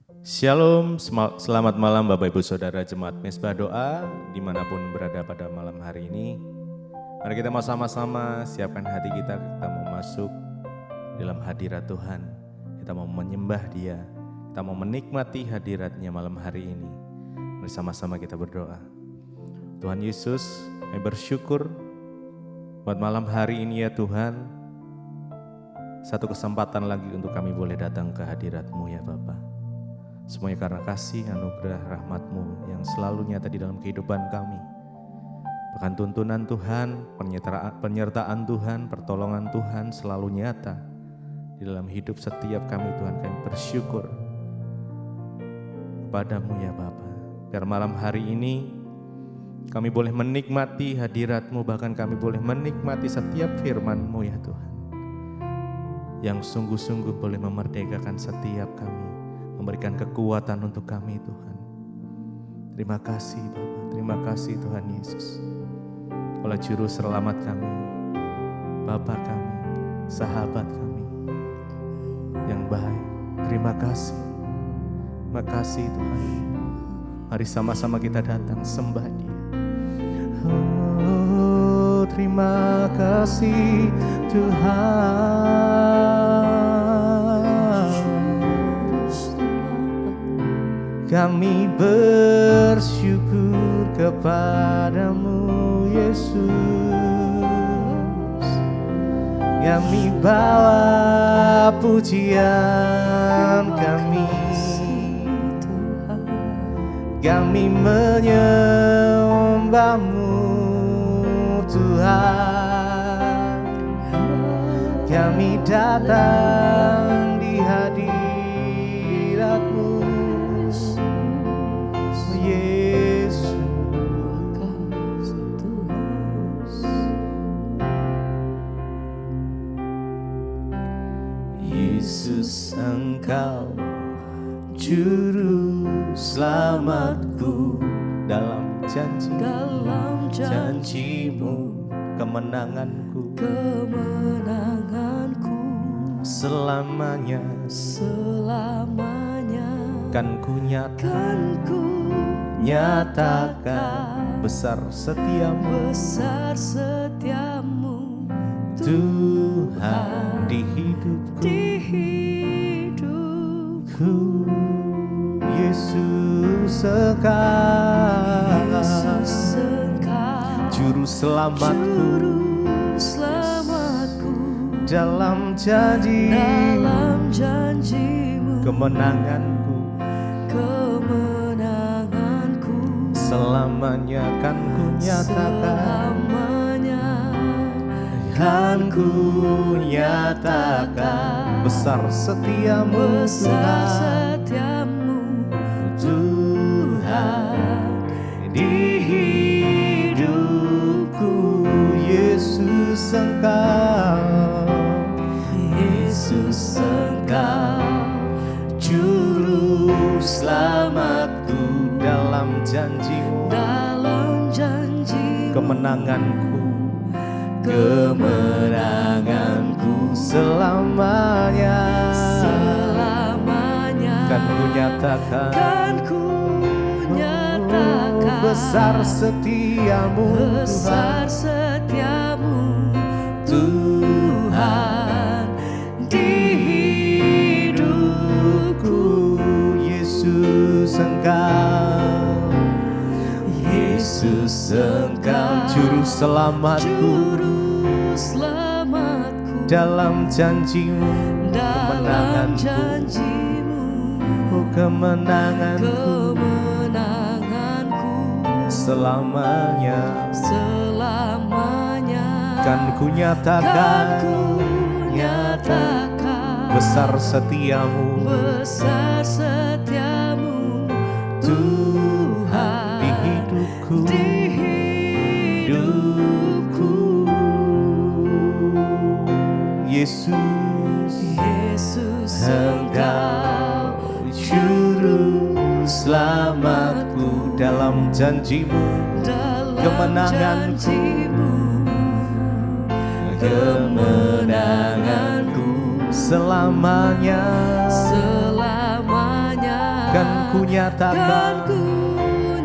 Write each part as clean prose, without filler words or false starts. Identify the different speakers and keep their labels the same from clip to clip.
Speaker 1: Shalom, selamat malam Bapak Ibu Saudara Jemaat Mesbah Doa dimanapun berada pada malam hari ini. Mari kita mau sama-sama siapkan hati kita mau masuk dalam hadirat Tuhan. Kita mau menyembah Dia, kita mau menikmati hadiratnya malam hari ini. Mari sama-sama kita berdoa. Tuhan Yesus, kami bersyukur buat malam hari ini ya Tuhan. Satu kesempatan lagi untuk kami boleh datang ke hadirat-Mu ya Bapa. Semuanya karena kasih, anugerah, rahmat-Mu yang selalu nyata di dalam kehidupan kami. Bahkan tuntunan Tuhan, penyertaan Tuhan, pertolongan Tuhan selalu nyata di dalam hidup setiap kami Tuhan. Kami bersyukur kepada-Mu ya Bapa. Biar malam hari ini kami boleh menikmati hadirat-Mu, bahkan kami boleh menikmati setiap firman-Mu ya Tuhan. Yang sungguh-sungguh boleh memerdekakan setiap kami, memberikan kekuatan untuk kami Tuhan. Terima kasih Bapa, terima kasih Tuhan Yesus. Oleh Juru Selamat kami, Bapa kami, sahabat kami yang baik. Terima kasih, terima kasih Tuhan. Mari sama-sama kita datang sembah Dia. Oh, terima kasih Tuhan. Kami bersyukur kepada-Mu Yesus. Kami bawa pujian kami. Kami menyembah-Mu Tuhan. Kami datang di hadirat-Mu Yesus, Engkau Juru Selamatku. Dalam janji-Mu kemenanganku selamanya kan ku nyatakan besar setiamu Tuhan di hidupku. Yesus Engkau Juru Selamatku. Dalam janji-Mu kemenanganku selamanya kan ku nyatakan. Kan ku nyatakan besar setiamu Tuhan di hidupku. Yesus Engkau Juru Selamatku. Dalam janji-Mu kemenanganku selamanya kan ku nyatakan besar setiamu Tuhan di hidupku. Yesus Engkau Juru Selamatku. Dalam janji-Mu kemenanganku selamanya kan ku nyatakan besar setiamu Tuhan di hidupku. Yesus Engkau Juru Selamatku. Dalam janji-Mu kemenanganku selamanya ku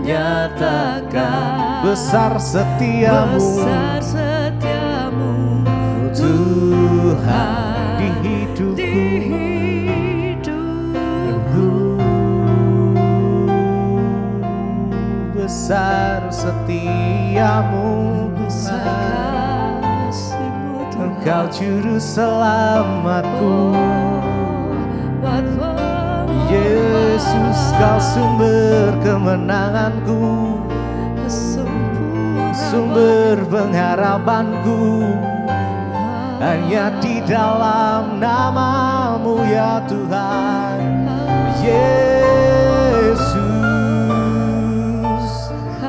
Speaker 1: nyatakan besar setiamu, Tuhan di hidupku. Besar setiamu, Engkau juru selamatku. Yesus, Kau sumber kemenanganku, sumber pengharapanku. Hanya di dalam nama-Mu ya Tuhan. Yesus,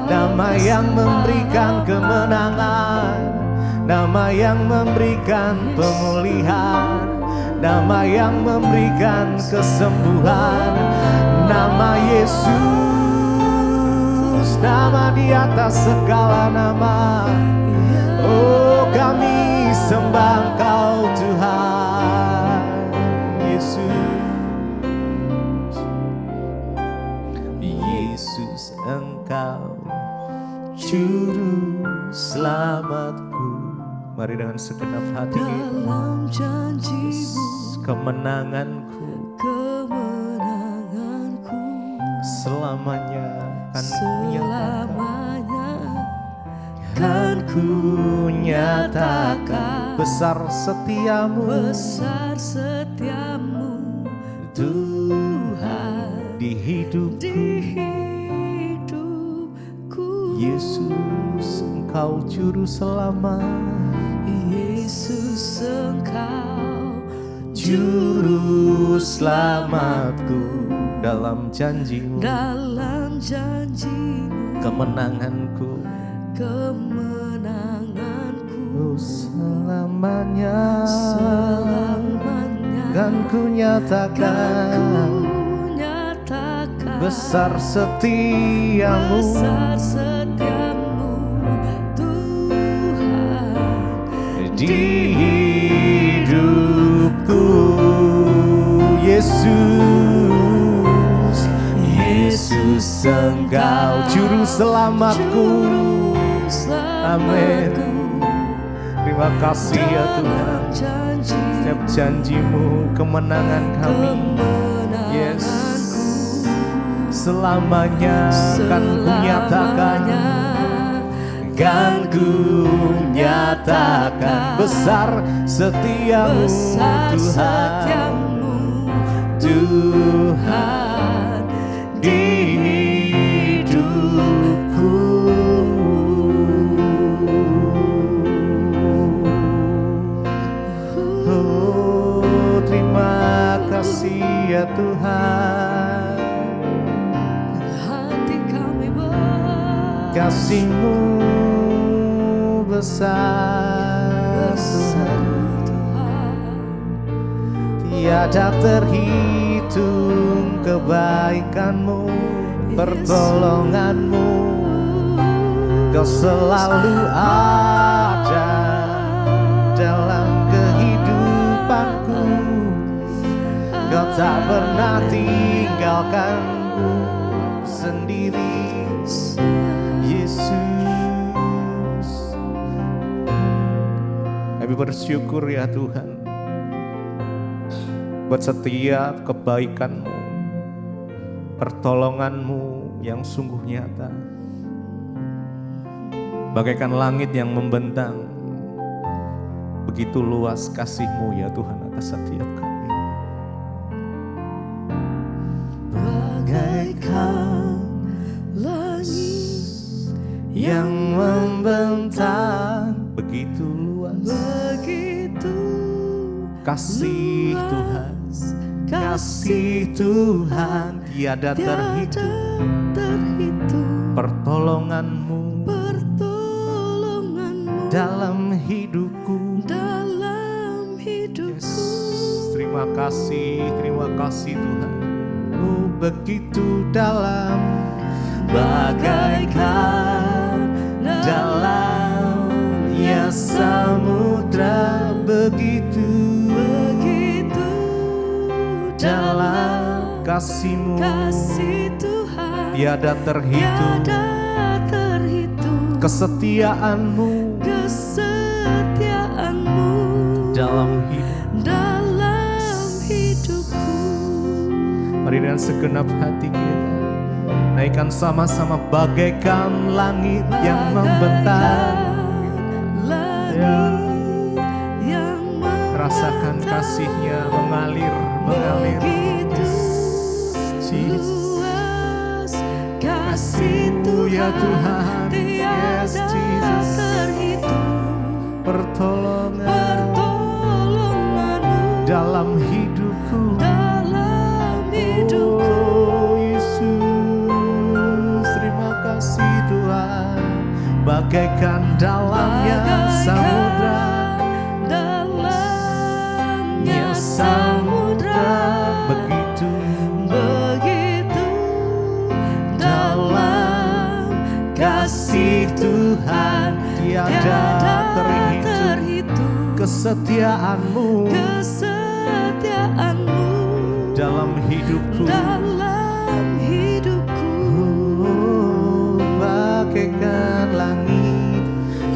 Speaker 1: nama yang memberikan kemenangan, nama yang memberikan pemulihan, nama yang memberikan kesembuhan. Nama Yesus, nama di atas segala nama. Oh, kami sembah Engkau Tuhan Yesus. Yesus, Engkau juru selamatku. Mari dengan segenap hati
Speaker 2: dalam janji-Mu,
Speaker 1: kemenanganku selamanya kan ku nyatakan besar setiamu, Tuhan di hidupku. Yesus, Engkau juru selamat.
Speaker 2: Yesus, Engkau
Speaker 1: juru selamatku. Dalam janji-Mu, kemenanganku selamanya kan ku nyatakan besar setiamu, Tuhan di hidupku. Yesus, Yesus, Engkau juru selamatku. Amin. Terima kasih ya Tuhan. Setiap janji-Mu kemenangan kami. Yes, selamanya kan ku nyatakan, kan ku nyatakan besar setiamu, Tuhan. Tuhan di hidupku. Oh, terima kasih ya Tuhan.
Speaker 2: hati kami
Speaker 1: Kasih-Mu besar,
Speaker 2: Tuhan.
Speaker 1: Tiada terhitung kebaikan-Mu, pertolongan-Mu. Kau selalu ada dalam kehidupanku. Kau tak pernah tinggalkanku sendiri, Yesus. Kami bersyukur ya Tuhan buat setiap kebaikan-Mu, pertolongan-Mu yang sungguh nyata. Bagaikan langit yang membentang, begitu luas kasih-Mu ya Tuhan atas setiap kami. Bagaikan langit yang membentang, begitu luas,
Speaker 2: Begitu
Speaker 1: kasih Tuhan, kasih Tuhan tiada terhitung. Pertolongan-Mu dalam hidupku. Yes. Terima kasih Tuhan. Oh, begitu dalam, bagaikan dalamnya samudra, begitu dalam kasih-Mu
Speaker 2: kasih Tuhan
Speaker 1: tiada terhitung,
Speaker 2: tiada terhitung,
Speaker 1: kesetiaan-Mu
Speaker 2: kesetiaan-Mu
Speaker 1: dalam
Speaker 2: hidupku.
Speaker 1: Mari dengan segenap hati kita naikkan sama-sama bagaikan langit yang membentang.
Speaker 2: Langit yang
Speaker 1: Rasakan kasih-Nya mengalir
Speaker 2: begitu luas kasih-Mu
Speaker 1: ya Tuhan,
Speaker 2: tiada
Speaker 1: yes, Jesus.
Speaker 2: terhitung,
Speaker 1: Pertolongan-Mu dalam hidupku, Oh Yesus, terima kasih Tuhan. Bagaikan dalamnya samudra,
Speaker 2: dalamnya samudra,
Speaker 1: begitu
Speaker 2: begitu dalam kasih Tuhan
Speaker 1: tiada
Speaker 2: terhitung,
Speaker 1: kesetiaan-Mu
Speaker 2: kesetiaan-Mu
Speaker 1: dalam hidupku. Oh, bagaikan langit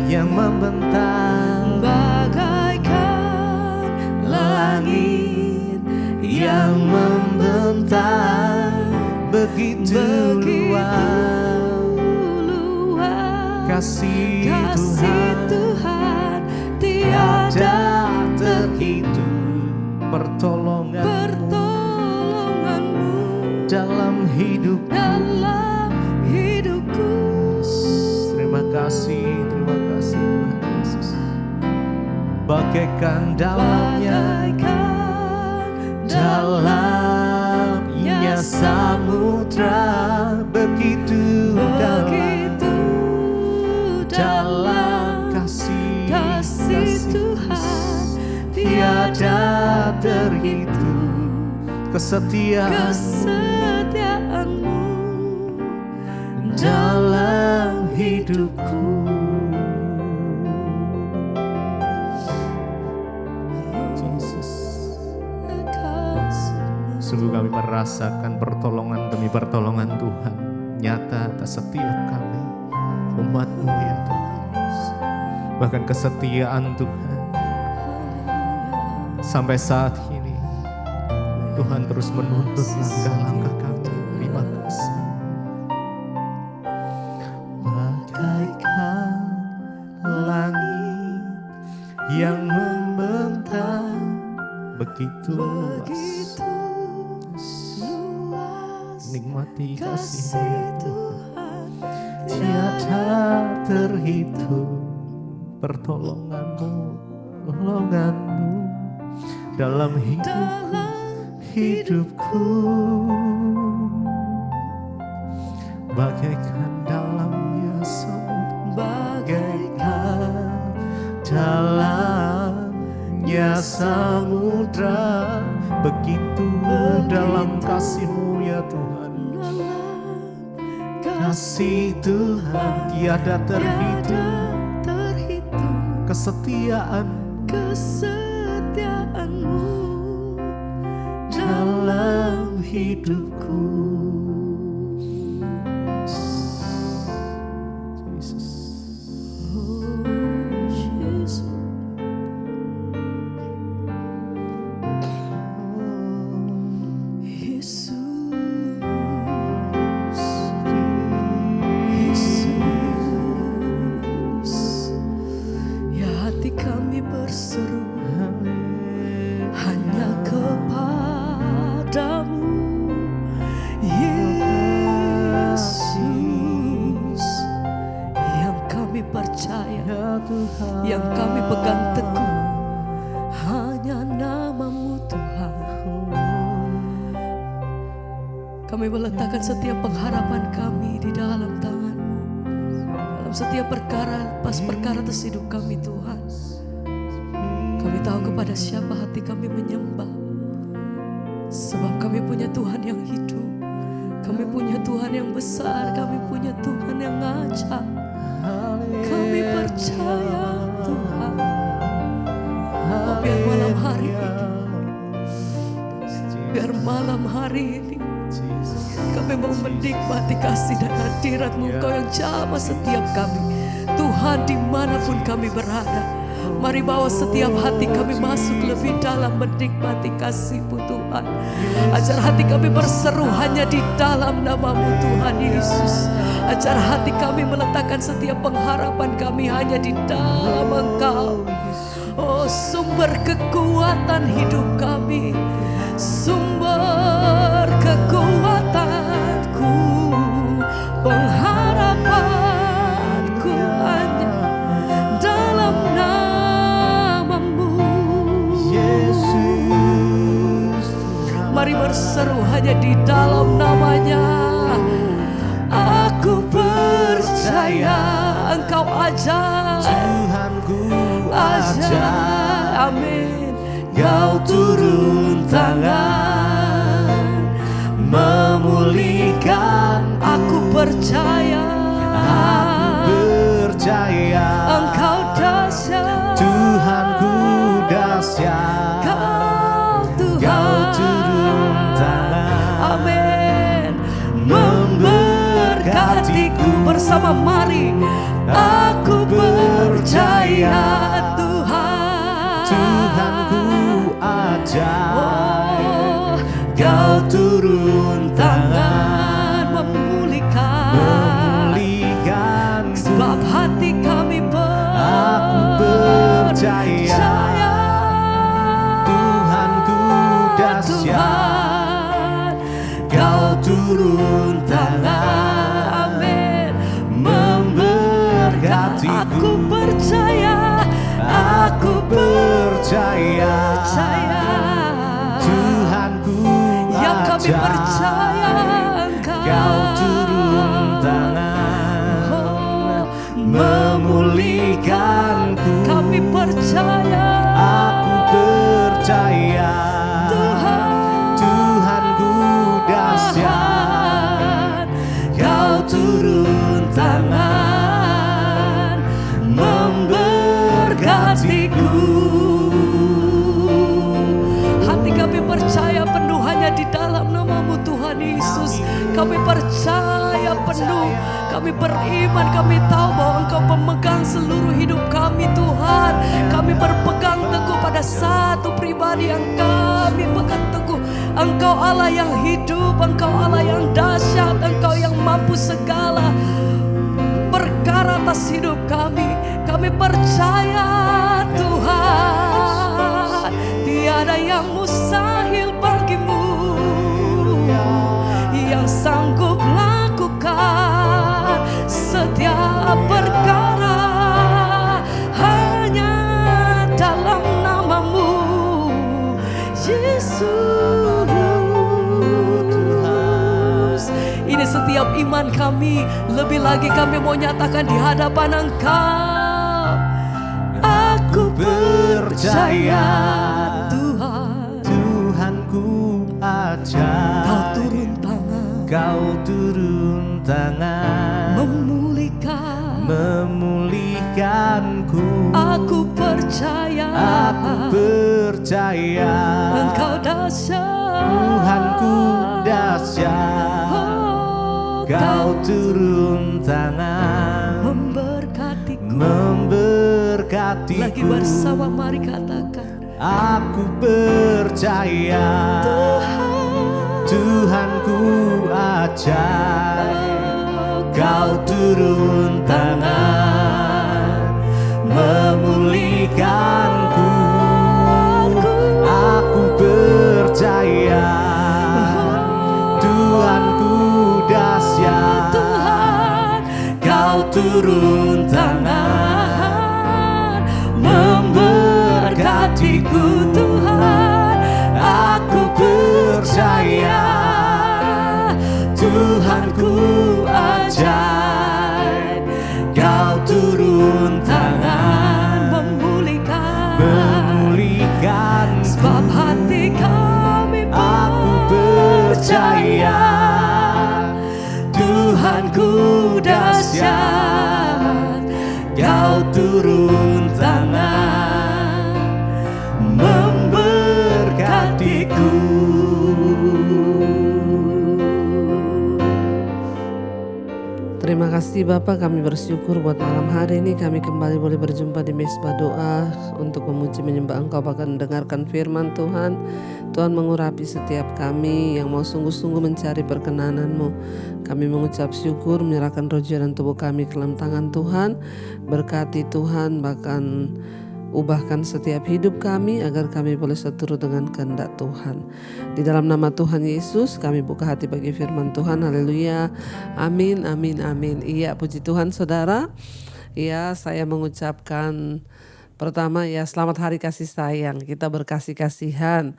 Speaker 1: yang membentang,
Speaker 2: bagaikan langit yang membentang,
Speaker 1: begitu luas kasih Tuhan
Speaker 2: tiada
Speaker 1: terhitung, pertolongan-Mu dalam hidupku. Terima kasih Tuhan Yesus. Bagaikan dalamnya samudra, begitu dalam kasih Tuhan tiada terhitung, kesetiaan-Mu dalam hidupku. Jesus, sungguh kami merasakan pertolongan demi pertolongan Tuhan nyata atas setiap kami, umat-Mu ya Tuhan. Bahkan kesetiaan Tuhan sampai saat ini, Tuhan terus menuntut langkah-langkah kami. Terima kasih. Bagaikan langit yang membentang, begitu luas. Nikmati kasih-Mu ya Tuhan, tiada terhitung, pertolongan-Mu dalam hidupku, bagaikan dalamnya samudra, bagaikan dalamnya samudra, begitu dalam kasih-Mu ya Tuhan. Kasih Tuhan tiada terhitung, kesetiaan-Mu dalam hidupku. Jesus.
Speaker 2: Kami berseru hanya kepadamu, Yesus, yang kami percaya, yang kami pegang teguh, hanya nama-Mu Tuhan. Kami meletakkan setiap pengharapan kami di dalam tangan-Mu, dalam setiap perkara atas hidup kami Tuhan. Kami tahu kepada siapa hati kami menyembah, sebab kami punya Tuhan yang hidup, kami punya Tuhan yang besar, kami punya Tuhan yang ajaib. Kami percaya Tuhan. Oh, biar malam hari ini kami mau menikmati kasih dan hadirat-Mu, Engkau yang jamah setiap kami. Tuhan, dimanapun kami berada, mari bawa setiap hati kami masuk lebih dalam menikmati kasih-Mu Tuhan. Ajar hati kami berseru hanya di dalam nama-Mu Tuhan Yesus. Ajar hati kami meletakkan setiap pengharapan kami hanya di dalam Engkau. Oh, sumber kekuatan hidup kami, sumber kekuatanku, pengharapanku hanya dalam nama-Mu Yesus. Mari berseru hanya di dalam nama-Nya. Aku percaya Engkau ajar,
Speaker 1: Tuhanku
Speaker 2: ajar, amin.
Speaker 1: Kau turun tangan memulihkan.
Speaker 2: Aku percaya,
Speaker 1: percaya
Speaker 2: Engkau dahsyat,
Speaker 1: Tuhanku dahsyat.
Speaker 2: Kau Tuhan,
Speaker 1: Kau turun tangan,
Speaker 2: amin, memberkatiku. Bersama mari, aku percaya Tuhan,
Speaker 1: Tuhanku ajar.
Speaker 2: oh,
Speaker 1: Kau turun tangan
Speaker 2: memulihkan. Sebab hati kami
Speaker 1: Aku percaya Tuhanku dahsyat. Kau turun tangan,
Speaker 2: amin,
Speaker 1: memberkatiku.
Speaker 2: aku percaya,
Speaker 1: Aku percaya Tuhanku
Speaker 2: yang kami
Speaker 1: ajar.
Speaker 2: percaya Engkau,
Speaker 1: Kau turun tangan
Speaker 2: oh,
Speaker 1: memulihkanku.
Speaker 2: kami percaya
Speaker 1: Aku percaya Tuhanku dahsyat. Kau turun tangan memberkatiku.
Speaker 2: Hati kami percaya penuh hanya di dalam nama-Mu Tuhan Yesus. Kami percaya penuh, kami beriman, kami tahu bahwa Engkau pemegang seluruh hidup kami Tuhan. Kami berpegang teguh pada satu pribadi yang kami pegang teguh. Engkau Allah yang hidup, Engkau Allah yang dahsyat, Engkau yang mampu segala perkara atas hidup kami. Kami percaya Tuhan, tiada yang mustahil bagimu, yang sanggup lakukan setiap perkara hanya dalam nama-Mu Yesus. Ini setiap iman kami, lebih lagi kami mau nyatakan di hadapan Engkau. Aku percaya Tuhan,
Speaker 1: Tuhanku ajar.
Speaker 2: Kau turun tangan,
Speaker 1: Kau turun tangan memulihkanku.
Speaker 2: Aku percaya,
Speaker 1: Aku percaya
Speaker 2: Engkau dahsyat,
Speaker 1: Tuhanku dahsyat.
Speaker 2: oh,
Speaker 1: Kau turun tangan memberkatiku.
Speaker 2: Lagi bersama mari katakan,
Speaker 1: Aku percaya Tuhanku ajar. Kau turun tangan memulihkanku. Aku percaya Tuhanku dahsyat. Kau turun tangan memberkatiku. Tuhan, aku percaya Tuhanku ajaib. Kau turun tangan memulihkan.
Speaker 2: sebab hati kami
Speaker 1: Aku percaya Tuhanku dahsyat. Kau turun tangan memberkatiku.
Speaker 3: Terima kasih Bapak, kami bersyukur buat malam hari ini kami kembali boleh berjumpa di Mesbah Doa untuk memuji menyembah Engkau, bahkan mendengarkan firman Tuhan. Tuhan mengurapi setiap kami yang mau sungguh-sungguh mencari perkenanan-Mu. Kami mengucap syukur, menyerahkan roh jiwa dan tubuh kami ke dalam tangan Tuhan. Berkati Tuhan, bahkan ubahkan setiap hidup kami agar kami boleh seturut dengan kehendak Tuhan. Di dalam nama Tuhan Yesus kami buka hati bagi firman Tuhan. Haleluya. Amin, amin, amin. Iya, puji Tuhan saudara. Iya, saya mengucapkan pertama ya selamat hari kasih sayang. Kita berkasih-kasihan.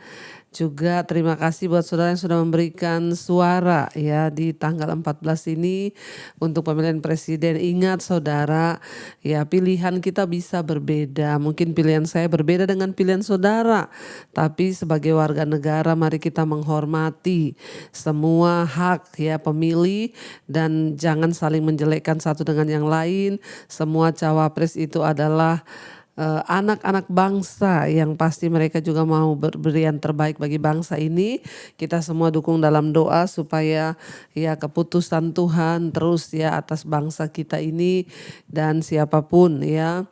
Speaker 3: Juga terima kasih buat saudara yang sudah memberikan suara ya di tanggal 14 ini untuk pemilihan presiden. Ingat saudara, ya pilihan kita bisa berbeda. Mungkin pilihan saya berbeda dengan pilihan saudara. Tapi sebagai warga negara mari kita menghormati semua hak ya pemilih dan jangan saling menjelekkan satu dengan yang lain. Semua cawapres itu adalah anak-anak bangsa yang pasti mereka juga mau beri yang terbaik bagi bangsa ini. Kita semua dukung dalam doa supaya ya keputusan Tuhan terus ya atas bangsa kita ini, dan siapapun ya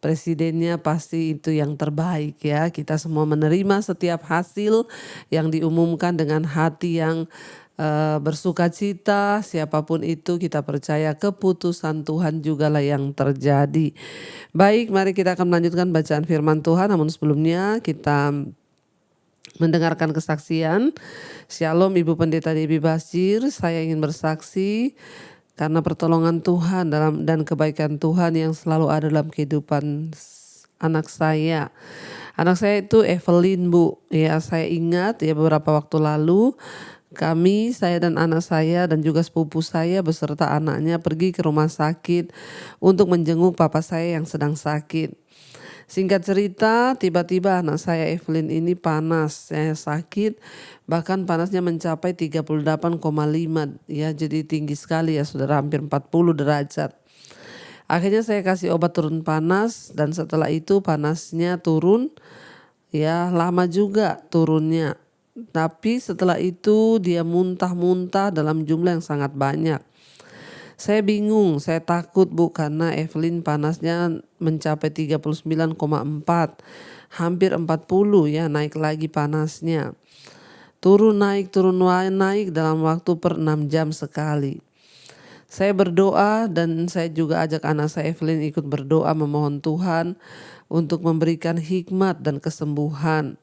Speaker 3: presidennya pasti itu yang terbaik ya. Kita semua menerima setiap hasil yang diumumkan dengan hati yang bersuka cita. Siapapun itu kita percaya keputusan Tuhan jugalah yang terjadi. Baik, mari kita akan melanjutkan bacaan firman Tuhan. Namun sebelumnya kita mendengarkan kesaksian. Shalom Ibu Pendeta Debbie Basir, saya ingin bersaksi karena pertolongan Tuhan dan kebaikan Tuhan yang selalu ada dalam kehidupan anak saya. Anak saya itu Evelyn Bu. Ya, saya ingat ya beberapa waktu lalu saya dan anak saya dan juga sepupu saya beserta anaknya pergi ke rumah sakit untuk menjenguk papa saya yang sedang sakit. Singkat cerita, tiba-tiba anak saya Evelyn ini panas, saya sakit, bahkan panasnya mencapai 38,5 ya, jadi tinggi sekali ya, sudah hampir 40 derajat. Akhirnya saya kasih obat turun panas dan setelah itu panasnya turun ya, lama juga turunnya. Tapi setelah itu dia muntah-muntah dalam jumlah yang sangat banyak. Saya bingung, saya takut Bu, karena Evelyn panasnya mencapai 39,4, hampir 40 ya, naik lagi panasnya. Turun naik dalam waktu per 6 jam sekali. Saya berdoa dan saya juga ajak anak saya Evelyn ikut berdoa memohon Tuhan untuk memberikan hikmat dan kesembuhan.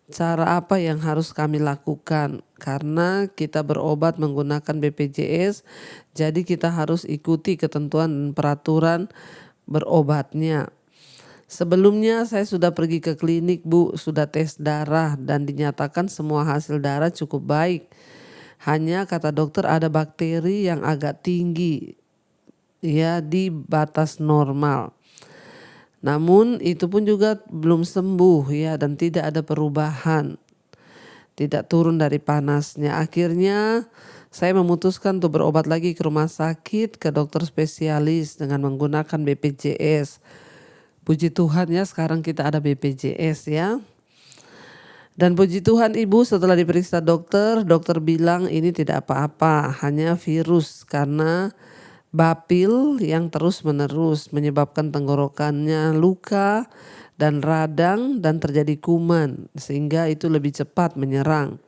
Speaker 3: Cara apa yang harus kami lakukan? Karena kita berobat menggunakan BPJS, jadi kita harus ikuti ketentuan dan peraturan berobatnya. Sebelumnya saya sudah pergi ke klinik Bu, sudah tes darah dan dinyatakan semua hasil darah cukup baik. Hanya kata dokter ada bakteri yang agak tinggi ya di batas normal. Namun itu pun juga belum sembuh ya, dan tidak ada perubahan. Tidak turun dari panasnya. Akhirnya saya memutuskan untuk berobat lagi ke rumah sakit, ke dokter spesialis dengan menggunakan BPJS. Puji Tuhan ya, sekarang kita ada BPJS ya. Dan puji Tuhan Ibu, setelah diperiksa dokter bilang ini tidak apa-apa, hanya virus karena bapil yang terus-menerus menyebabkan tenggorokannya luka dan radang dan terjadi kuman, sehingga itu lebih cepat menyerang.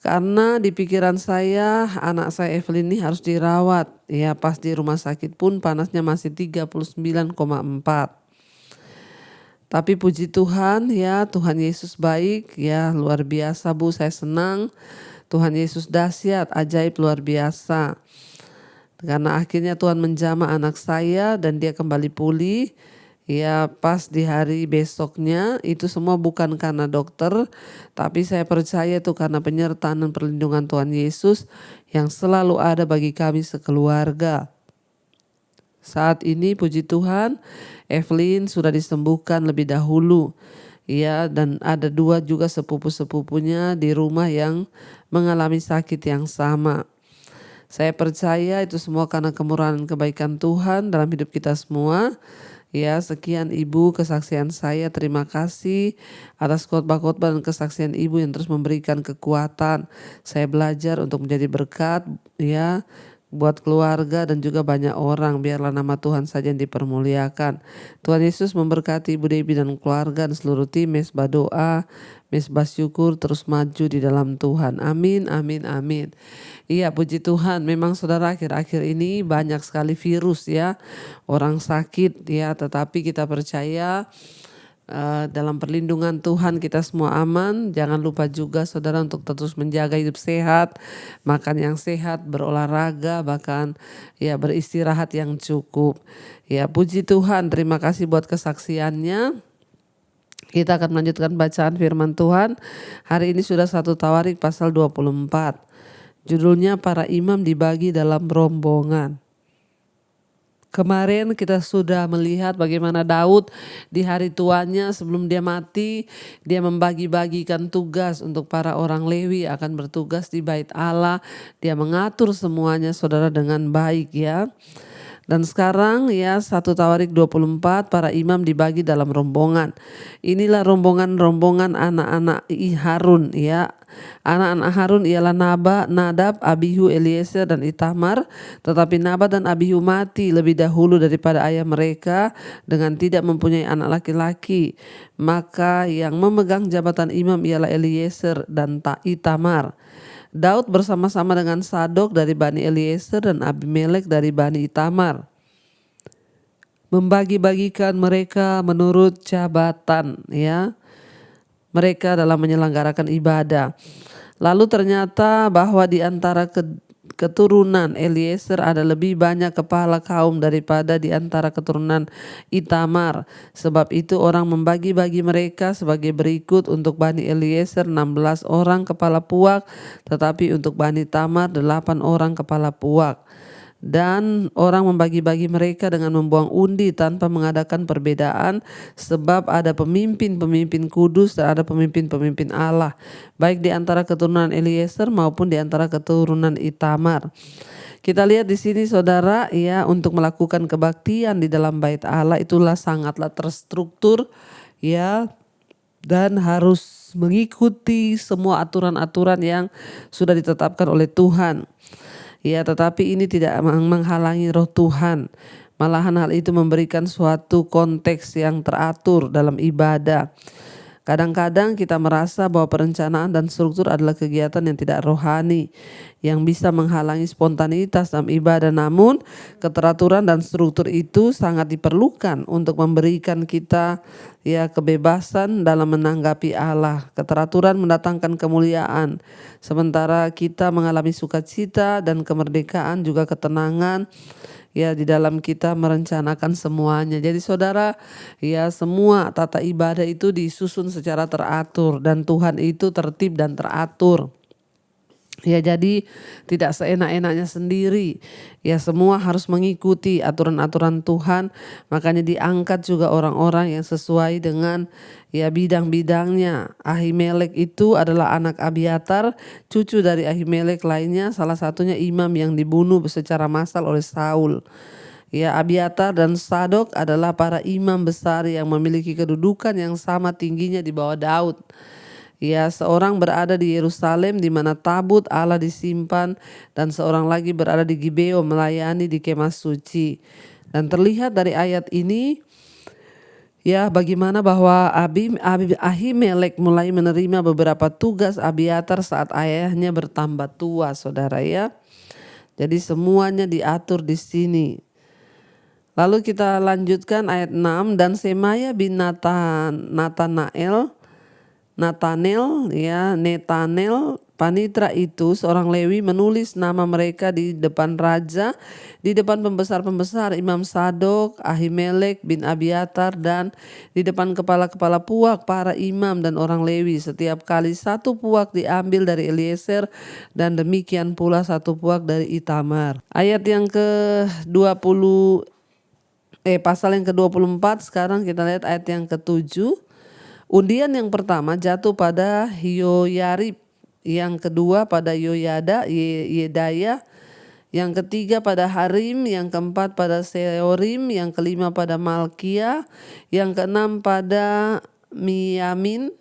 Speaker 3: Karena di pikiran saya anak saya Evelyn ini harus dirawat. Ya, pas di rumah sakit pun panasnya masih 39,4. Tapi puji Tuhan ya, Tuhan Yesus baik ya, luar biasa Bu, saya senang. Tuhan Yesus dahsyat, ajaib, luar biasa. Karena akhirnya Tuhan menjamah anak saya dan dia kembali pulih. Ya, pas di hari besoknya itu semua bukan karena dokter, tapi saya percaya itu karena penyertaan dan perlindungan Tuhan Yesus yang selalu ada bagi kami sekeluarga. Saat ini puji Tuhan, Evelyn sudah disembuhkan lebih dahulu. Ya, dan ada 2 juga sepupu-sepupunya di rumah yang mengalami sakit yang sama. Saya percaya itu semua karena kemurahan dan kebaikan Tuhan dalam hidup kita semua. Ya, sekian Ibu kesaksian saya. Terima kasih atas khotbah-khotbah dan kesaksian Ibu yang terus memberikan kekuatan. Saya belajar untuk menjadi berkat ya buat keluarga dan juga banyak orang. Biarlah nama Tuhan saja yang dipermuliakan. Tuhan Yesus memberkati Ibu Debbie dan keluarga dan seluruh tim Mesbah Doa, Mesbah Syukur terus maju di dalam Tuhan. Amin, amin, amin. Iya, puji Tuhan. Memang saudara, akhir-akhir ini banyak sekali virus ya, orang sakit ya, tetapi kita percaya dalam perlindungan Tuhan kita semua aman. Jangan lupa juga saudara untuk terus menjaga hidup sehat, makan yang sehat, berolahraga, bahkan ya beristirahat yang cukup. Ya, puji Tuhan, terima kasih buat kesaksiannya. Kita akan melanjutkan bacaan firman Tuhan. Hari ini sudah 1 Tawarik pasal 24. Judulnya para imam dibagi dalam rombongan. Kemarin kita sudah melihat bagaimana Daud di hari tuanya sebelum dia mati, dia membagi-bagikan tugas untuk para orang Lewi akan bertugas di bait Allah. Dia mengatur semuanya saudara dengan baik ya. Dan sekarang ya 1 Tawarik 24 para imam dibagi dalam rombongan. Inilah rombongan-rombongan anak-anak Harun ya. Anak-anak Harun ialah Nadab, Abihu, Eliezer dan Itamar. Tetapi Nadab dan Abihu mati lebih dahulu daripada ayah mereka dengan tidak mempunyai anak laki-laki. Maka yang memegang jabatan imam ialah Eliezer dan Itamar. Daud bersama-sama dengan Sadok dari Bani Eliezer dan Abimelek dari Bani Itamar membagi-bagikan mereka menurut jabatan ya, mereka dalam menyelenggarakan ibadah. Lalu ternyata bahwa di antara keturunan Eliezer ada lebih banyak kepala kaum daripada di antara keturunan Itamar. Sebab itu orang membagi-bagi mereka sebagai berikut: untuk Bani Eliezer 16 orang kepala puak, tetapi untuk Bani Tamar 8 orang kepala puak. Dan orang membagi-bagi mereka dengan membuang undi tanpa mengadakan perbedaan, sebab ada pemimpin-pemimpin kudus dan ada pemimpin-pemimpin Allah, baik di antara keturunan Eliezer maupun di antara keturunan Itamar. Kita lihat di sini saudara ya, untuk melakukan kebaktian di dalam bait Allah itulah sangatlah terstruktur ya, dan harus mengikuti semua aturan-aturan yang sudah ditetapkan oleh Tuhan. Ya, tetapi ini tidak menghalangi roh Tuhan. Malahan hal itu memberikan suatu konteks yang teratur dalam ibadah. Kadang-kadang kita merasa bahwa perencanaan dan struktur adalah kegiatan yang tidak rohani, yang bisa menghalangi spontanitas dalam ibadah. Namun keteraturan dan struktur itu sangat diperlukan untuk memberikan kita ya kebebasan dalam menanggapi Allah. Keteraturan mendatangkan kemuliaan, sementara kita mengalami sukacita dan kemerdekaan, juga ketenangan ya di dalam kita merencanakan semuanya. Jadi saudara ya, semua tata ibadah itu disusun secara teratur dan Tuhan itu tertib dan teratur. Ya, jadi tidak seenak-enaknya sendiri. Ya, semua harus mengikuti aturan-aturan Tuhan. Makanya diangkat juga orang-orang yang sesuai dengan ya bidang-bidangnya. Ahimelek itu adalah anak Abiatar, cucu dari Ahimelek lainnya, salah satunya imam yang dibunuh secara massal oleh Saul. Ya, Abiatar dan Sadok adalah para imam besar yang memiliki kedudukan yang sama tingginya di bawah Daud. Ya, seorang berada di Yerusalem di mana tabut Allah disimpan, dan seorang lagi berada di Gibeon melayani di kemah suci. Dan terlihat dari ayat ini ya bagaimana bahwa Ahimelek mulai menerima beberapa tugas Abiatar saat ayahnya bertambah tua, saudara ya. Jadi semuanya diatur di sini. Lalu kita lanjutkan ayat 6, dan Semaya bin Netanel panitra itu seorang Lewi menulis nama mereka di depan raja, di depan pembesar-pembesar, Imam Sadok, Ahimelek bin Abiatar, dan di depan kepala-kepala puak, para imam dan orang Lewi. Setiap kali satu puak diambil dari Eliezer, dan demikian pula satu puak dari Itamar. Ayat yang pasal yang ke-24, sekarang kita lihat ayat yang ke-7. Undian yang pertama jatuh pada Yoyarib, yang kedua pada Yedaya, yang ketiga pada Harim, yang keempat pada Seorim, yang kelima pada Malkia, yang keenam pada Miyamin,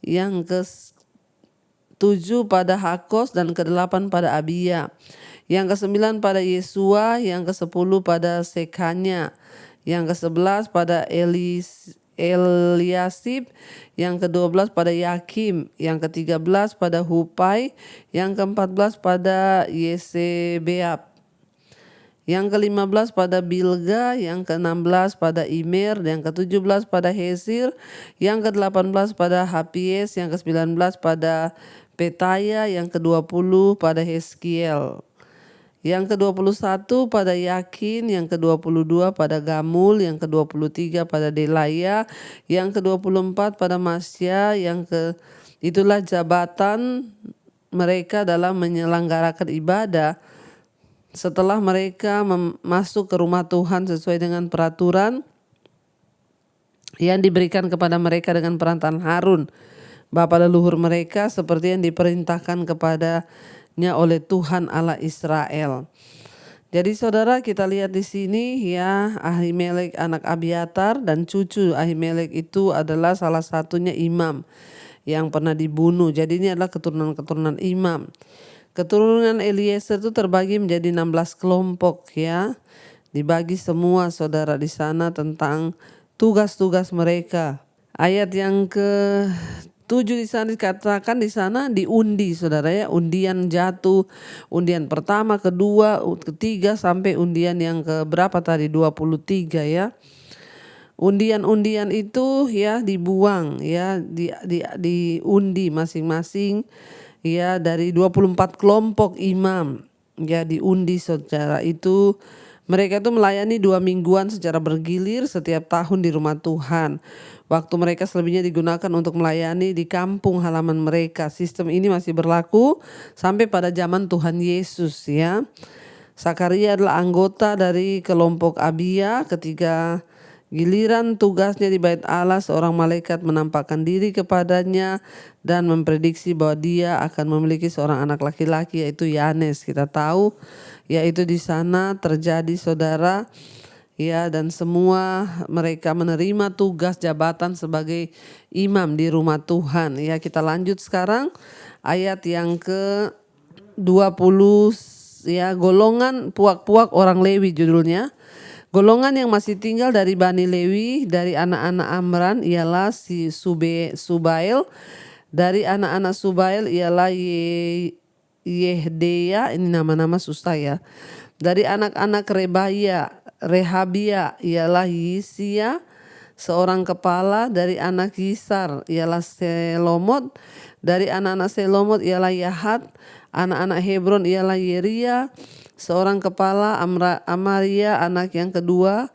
Speaker 3: yang ke-7 pada Hakos, dan ke-8 pada Abia. yang ke-9 pada Yesua, yang ke-10 pada Sekanya, yang ke-11 pada Eliasib, yang ke-12 pada Yakim, yang ke-13 pada Hupai, yang ke-14 pada Yesebeab, yang ke-15 pada Bilga, yang ke-16 pada Imer, yang ke-17 pada Hesir, yang ke-18 pada Hapies, yang ke-19 pada Petaya, yang ke-20 pada Heskiel, yang ke-21 pada Yakin, yang ke-22 pada Gamul, yang ke-23 pada Delaya, yang ke-24 pada Masya, itulah jabatan mereka dalam menyelenggarakan ibadah setelah mereka masuk ke rumah Tuhan sesuai dengan peraturan yang diberikan kepada mereka dengan perantaraan Harun, bapa leluhur mereka, seperti yang diperintahkan kepadanya oleh Tuhan Allah Israel. Jadi saudara, kita lihat di sini ya, Ahimelek anak Abiatar dan cucu Ahimelek itu adalah salah satunya imam yang pernah dibunuh. Jadi ini adalah keturunan-keturunan imam. Keturunan Eliezer itu terbagi menjadi 16 kelompok ya. Dibagi semua saudara di sana tentang tugas-tugas mereka. Ayat yang ke-7 di sana dikatakan di sana diundi saudara ya, undian jatuh, undian pertama, kedua, ketiga sampai undian yang ke berapa tadi 23 ya. Undian-undian itu ya dibuang ya, diundi masing-masing ya dari 24 kelompok imam ya diundi saudara itu. Mereka itu melayani 2 mingguan secara bergilir setiap tahun di rumah Tuhan. Waktu mereka selebihnya digunakan untuk melayani di kampung halaman mereka. Sistem ini masih berlaku sampai pada zaman Tuhan Yesus ya. Sakaria adalah anggota dari kelompok Abia. Ketika giliran tugasnya di Bait Allah, seorang malaikat menampakkan diri kepadanya dan memprediksi bahwa dia akan memiliki seorang anak laki-laki yaitu Yanes. Kita tahu yaitu di sana terjadi saudara ya, dan semua mereka menerima tugas jabatan sebagai imam di rumah Tuhan. Ya, kita lanjut sekarang ayat yang ke-20 ya, golongan puak-puak orang Lewi judulnya. Golongan yang masih tinggal dari Bani Lewi dari anak-anak Amran ialah si Subail. Dari anak-anak Subail ialah Yehdeya, ini nama-nama susah ya. Dari anak-anak Rehabia ialah Yisia, seorang kepala. Dari anak Yisar ialah Selomot. Dari anak-anak Selomot ialah Yahat. Anak-anak Hebron ialah Yeria, seorang kepala. Amaria anak yang kedua,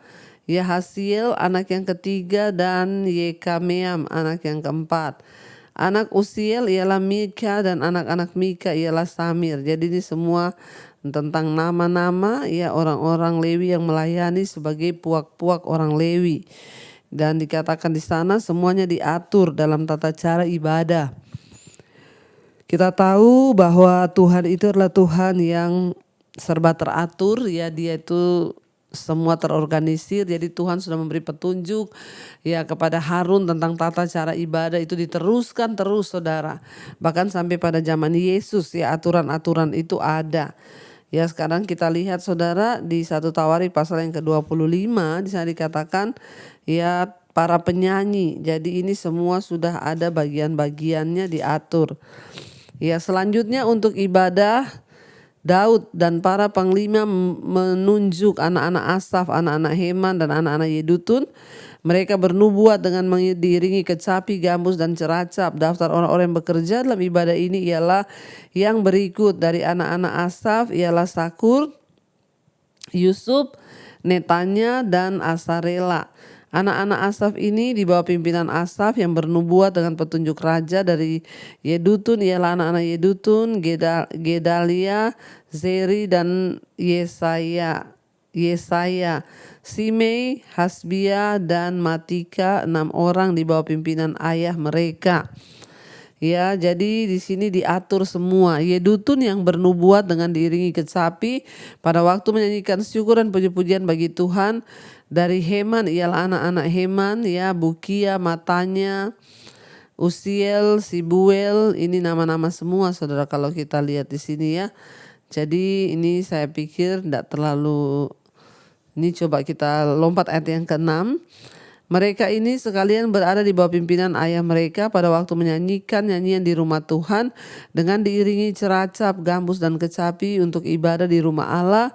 Speaker 3: Yahasiel anak yang ketiga, dan Yekameam anak yang keempat. Anak Usiel ialah Mika, dan anak-anak Mika ialah Samir. Jadi ini semua tentang nama-nama ya orang-orang Lewi yang melayani sebagai puak-puak orang Lewi. Dan dikatakan di sana semuanya diatur dalam tata cara ibadah. Kita tahu bahwa Tuhan itu adalah Tuhan yang serba teratur ya, dia itu semua terorganisir. Jadi Tuhan sudah memberi petunjuk ya kepada Harun tentang tata cara ibadah, itu diteruskan terus saudara. Bahkan sampai pada zaman Yesus ya aturan-aturan itu ada. Ya, sekarang kita lihat saudara di 1 Tawarik pasal yang ke-25 di sana dikatakan ya para penyanyi. Jadi ini semua sudah ada bagian-bagiannya diatur. Ya, selanjutnya untuk ibadah, Daud dan para panglima menunjuk anak-anak Asaf, anak-anak Heman dan anak-anak Yedutun. Mereka bernubuat dengan diiringi kecapi, gambus dan ceracap. Daftar orang-orang yang bekerja dalam ibadah ini ialah yang berikut. Dari anak-anak Asaf ialah Sakur, Yusuf, Netanya dan Asarela. Anak-anak Asaf ini di bawah pimpinan Asaf yang bernubuat dengan petunjuk raja. Dari Yedutun ialah anak-anak Yedutun, Gedalia, Zeri dan Yesaya, Simei, Hasbia dan Matika, 6 orang di bawah pimpinan ayah mereka. Ya, jadi di sini diatur semua. Yedutun yang bernubuat dengan diiringi kecapi pada waktu menyanyikan syukur dan puji-pujian bagi Tuhan. Dari Heman ialah anak-anak Heman ya, Bukia, Matanya, Usiel, Sibuel, ini nama-nama semua saudara kalau kita lihat di sini ya. Jadi ini saya pikir tidak terlalu, ini coba kita lompat ayat yang ke-6. Mereka ini sekalian berada di bawah pimpinan ayah mereka pada waktu menyanyikan nyanyian di rumah Tuhan dengan diiringi ceracap, gambus dan kecapi untuk ibadah di rumah Allah.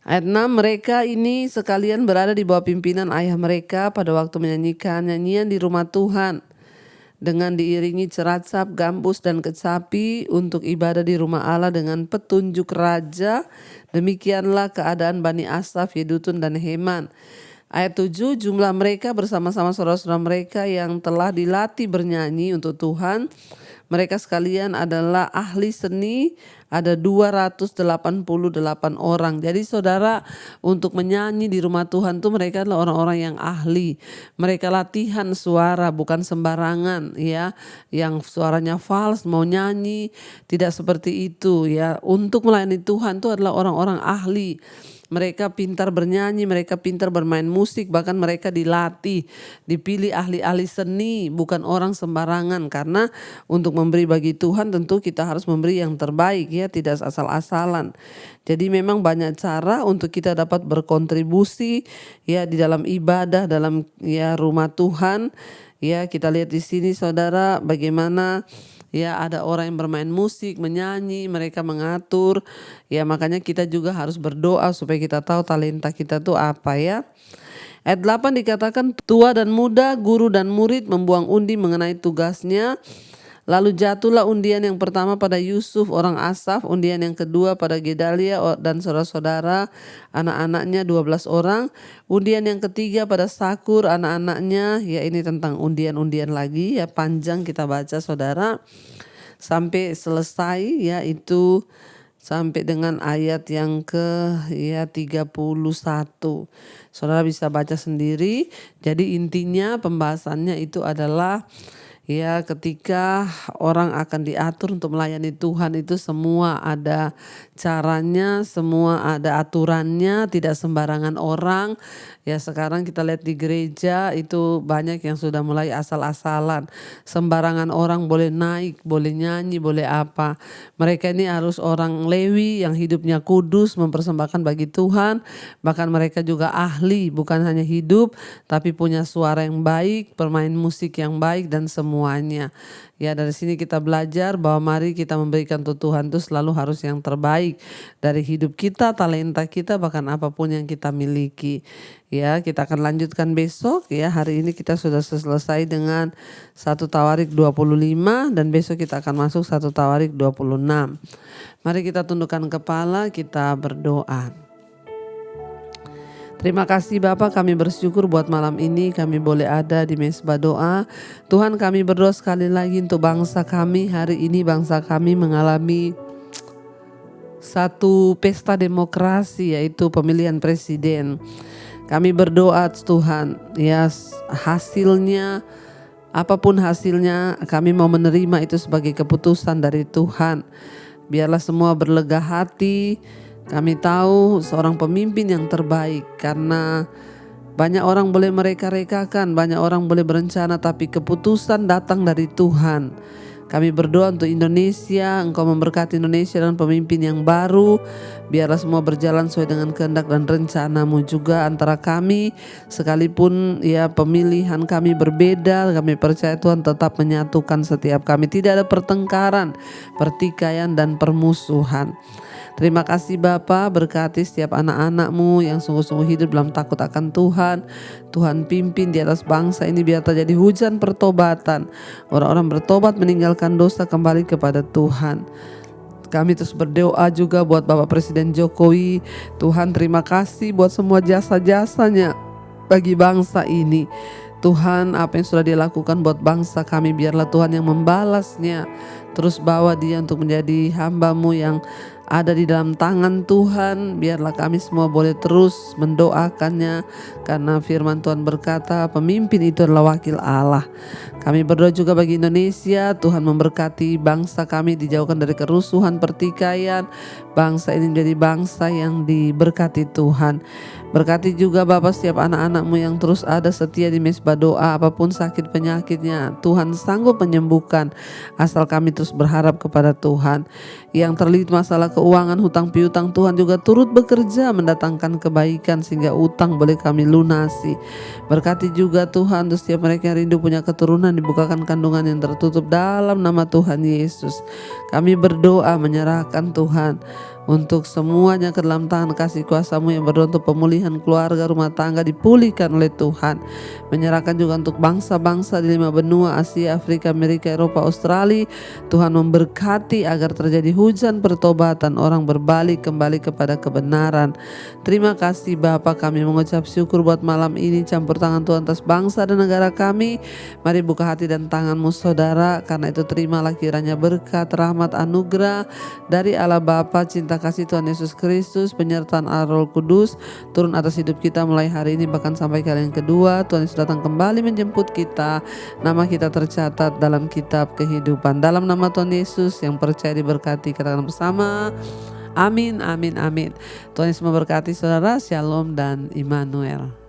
Speaker 3: Ayat 6, mereka ini sekalian berada di bawah pimpinan ayah mereka pada waktu menyanyikan nyanyian di rumah Tuhan dengan diiringi ceracap, gambus dan kecapi untuk ibadah di rumah Allah dengan petunjuk raja. Demikianlah keadaan Bani Asaf, Yedutun dan Heman. Ayat 7, jumlah mereka bersama-sama saudara-saudara mereka yang telah dilatih bernyanyi untuk Tuhan. Mereka sekalian adalah ahli seni, ada 288 orang. Jadi saudara, untuk menyanyi di rumah Tuhan tuh mereka adalah orang-orang yang ahli. Mereka latihan suara, bukan sembarangan ya. Yang suaranya fals mau nyanyi, tidak seperti itu ya. Untuk melayani Tuhan tuh adalah orang-orang ahli. Mereka pintar bernyanyi, mereka pintar bermain musik, bahkan mereka dilatih, dipilih ahli-ahli seni, bukan orang sembarangan. Karena untuk memberi bagi Tuhan tentu kita harus memberi yang terbaik ya, tidak asal-asalan. Jadi memang banyak cara untuk kita dapat berkontribusi ya di dalam ibadah, dalam ya rumah Tuhan. Ya, kita lihat di sini saudara bagaimana ya ada orang yang bermain musik, menyanyi, mereka mengatur. Ya makanya kita juga harus berdoa supaya kita tahu talenta kita tuh apa ya. Ayat 8 dikatakan tua dan muda, guru dan murid membuang undi mengenai tugasnya. Lalu jatuhlah undian yang pertama pada Yusuf orang Asaf, undian yang kedua pada Gedalia dan saudara-saudara anak-anaknya 12 orang, undian yang ketiga pada Sakur anak-anaknya. Ya ini tentang undian-undian lagi ya, panjang kita baca saudara sampai selesai ya, itu sampai dengan ayat yang ke ya 31. Saudara bisa baca sendiri. Jadi intinya pembahasannya itu adalah ya ketika orang akan diatur untuk melayani Tuhan itu semua ada caranya, semua ada aturannya, tidak sembarangan orang. Ya sekarang kita lihat di gereja itu banyak yang sudah mulai asal-asalan. Sembarangan orang boleh naik, boleh nyanyi, boleh apa. Mereka ini harus orang Lewi yang hidupnya kudus, mempersembahkan bagi Tuhan. Bahkan mereka juga ahli, bukan hanya hidup tapi punya suara yang baik, bermain musik yang baik dan semuanya. Ya dari sini kita belajar bahwa mari kita memberikan untuk Tuhan itu selalu harus yang terbaik dari hidup kita, talenta kita, bahkan apapun yang kita miliki. Ya kita akan lanjutkan besok ya. Hari ini kita sudah selesai dengan 1 Tawarik 25 dan besok kita akan masuk 1 Tawarik 26. Mari kita tundukkan kepala, kita berdoa. Terima kasih Bapak, kami bersyukur buat malam ini kami boleh ada di Mezbah Doa. Tuhan kami berdoa sekali lagi untuk bangsa kami. Hari ini bangsa kami mengalami satu pesta demokrasi yaitu pemilihan presiden. Kami berdoa Tuhan ya hasilnya apapun hasilnya kami mau menerima itu sebagai keputusan dari Tuhan. Biarlah semua berlega hati. Kami tahu seorang pemimpin yang terbaik karena banyak orang boleh mereka-rekakan, banyak orang boleh berencana tapi keputusan datang dari Tuhan. Kami berdoa untuk Indonesia, Engkau memberkati Indonesia dengan pemimpin yang baru. Biarlah semua berjalan sesuai dengan kehendak dan rencana-Mu juga antara kami. Sekalipun ya pemilihan kami berbeda, kami percaya Tuhan tetap menyatukan setiap kami. Tidak ada pertengkaran, pertikaian dan permusuhan. Terima kasih Bapa, berkati setiap anak-anak-Mu yang sungguh-sungguh hidup dalam takut akan Tuhan. Tuhan pimpin di atas bangsa ini biar terjadi hujan pertobatan. Orang-orang bertobat meninggalkan dosa kembali kepada Tuhan. Kami terus berdoa juga buat Bapak Presiden Jokowi. Tuhan terima kasih buat semua jasa-jasanya bagi bangsa ini. Tuhan apa yang sudah dia lakukan buat bangsa kami biarlah Tuhan yang membalasnya. Terus bawa dia untuk menjadi hamba-Mu yang ada di dalam tangan Tuhan. Biarlah kami semua boleh terus mendoakannya karena firman Tuhan berkata pemimpin itu adalah wakil Allah. Kami berdoa juga bagi Indonesia. Tuhan memberkati bangsa kami dijauhkan dari kerusuhan, pertikaian. Bangsa ini menjadi bangsa yang diberkati Tuhan. Berkati juga Bapak setiap anak-anak-Mu yang terus ada setia di Mezbah Doa. Apapun sakit penyakitnya Tuhan sanggup menyembuhkan asal kami terus terus berharap kepada Tuhan. Yang terlilit masalah keuangan, hutang piutang, Tuhan juga turut bekerja mendatangkan kebaikan sehingga utang boleh kami lunasi. Berkati juga Tuhan untuk setiap mereka yang rindu punya keturunan, dibukakan kandungan yang tertutup dalam nama Tuhan Yesus. Kami berdoa menyerahkan Tuhan untuk semuanya ke dalam tangan kasih kuasa-Mu yang berdoa untuk pemulihan keluarga, rumah tangga dipulihkan oleh Tuhan. Menyerahkan juga untuk bangsa-bangsa di 5 benua, Asia, Afrika, Amerika, Eropa, Australia. Tuhan memberkati agar terjadi hujan pertobatan, orang berbalik kembali kepada kebenaran. Terima kasih Bapa, kami mengucap syukur buat malam ini, campur tangan Tuhan atas bangsa dan negara kami. Mari buka hati dan tangan-Mu saudara, karena itu terimalah kiranya berkat, rahmat, anugerah dari Allah Bapa, cinta kasih Tuhan Yesus Kristus, penyertaan Allah Roh Kudus turun atas hidup kita mulai hari ini bahkan sampai kali yang kedua. Tuhan Yesus datang kembali menjemput kita, nama kita tercatat dalam kitab kehidupan. Dalam nama Tuhan Yesus yang percaya diberkati, katakan bersama, amin, amin, amin. Tuhan Yesus memberkati saudara, shalom dan Immanuel.